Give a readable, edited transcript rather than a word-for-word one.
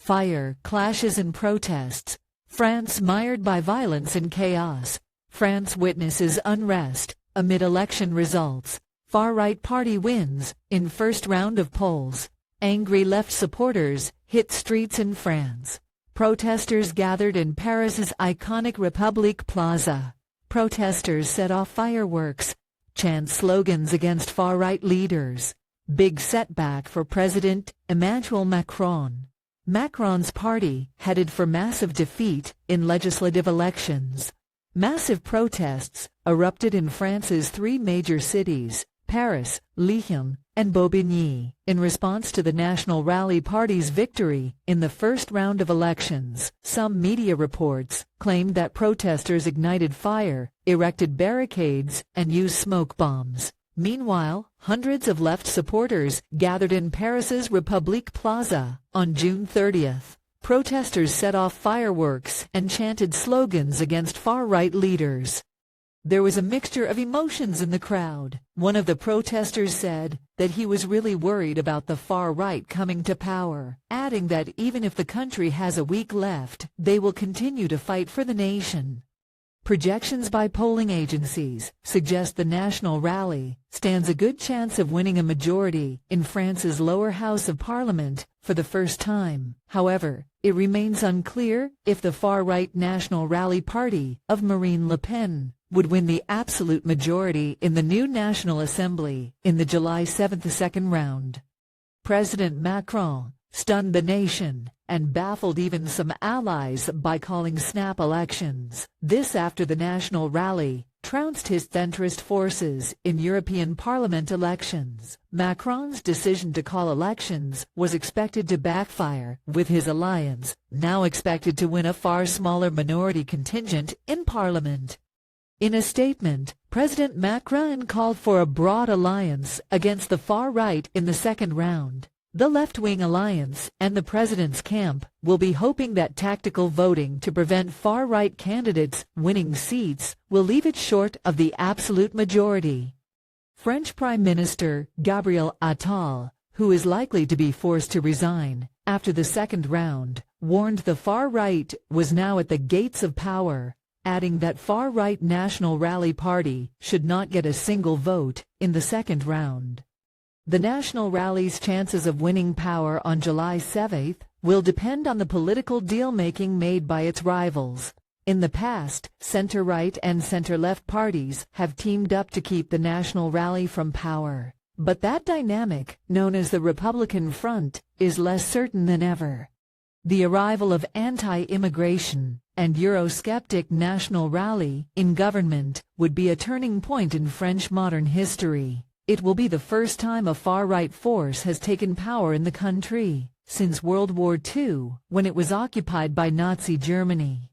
Fire, clashes and protests. France mired by violence and chaos. France witnesses unrest amid election results. Far-right party wins in first round of polls. Angry left supporters hit streets in France. Protesters gathered in Paris's iconic République Plaza. Protesters set off fireworks, chant slogans against far-right leaders. Big setback for President Emmanuel Macron. Macron's party headed for massive defeat in legislative elections. Massive protests erupted in France's three major cities, Paris, Lyon, and Bobigny, in response to the National Rally Party's victory in the first round of elections. Some media reports claimed that protesters ignited fire, erected barricades, and used smoke bombs. Meanwhile, hundreds of left supporters gathered in Paris's République Plaza on June 30th. Protesters set off fireworks and chanted slogans against far-right leaders. There was a mixture of emotions in the crowd. One of the protesters said that he was really worried about the far right coming to power, adding that even if the country has a weak left, they will continue to fight for the nation. Projections by polling agencies suggest the National Rally stands a good chance of winning a majority in France's lower house of parliament for the first time. However, it remains unclear if the far-right National Rally Party of Marine Le Pen would win the absolute majority in the new National Assembly in the July 7th second round. President Macron stunned the nation and baffled even some allies by calling snap elections. This after the National Rally trounced his centrist forces in European Parliament elections. Macron's decision to call elections was expected to backfire, with his alliance now expected to win a far smaller minority contingent in Parliament. In a statement, President Macron called for a broad alliance against the far right in the second round. The left-wing alliance and the president's camp will be hoping that tactical voting to prevent far-right candidates winning seats will leave it short of the absolute majority. French Prime Minister Gabriel Attal, who is likely to be forced to resign after the second round, warned the far right was now at the gates of power, adding that far-right National Rally Party should not get a single vote in the second round. The National Rally's chances of winning power on July 7th will depend on the political deal-making made by its rivals. In the past, center-right and center-left parties have teamed up to keep the National Rally from power. But that dynamic, known as the Republican Front, is less certain than ever. The arrival of anti-immigration and Eurosceptic National Rally in government would be a turning point in French modern history. It will be the first time a far-right force has taken power in the country since World War II, when it was occupied by Nazi Germany.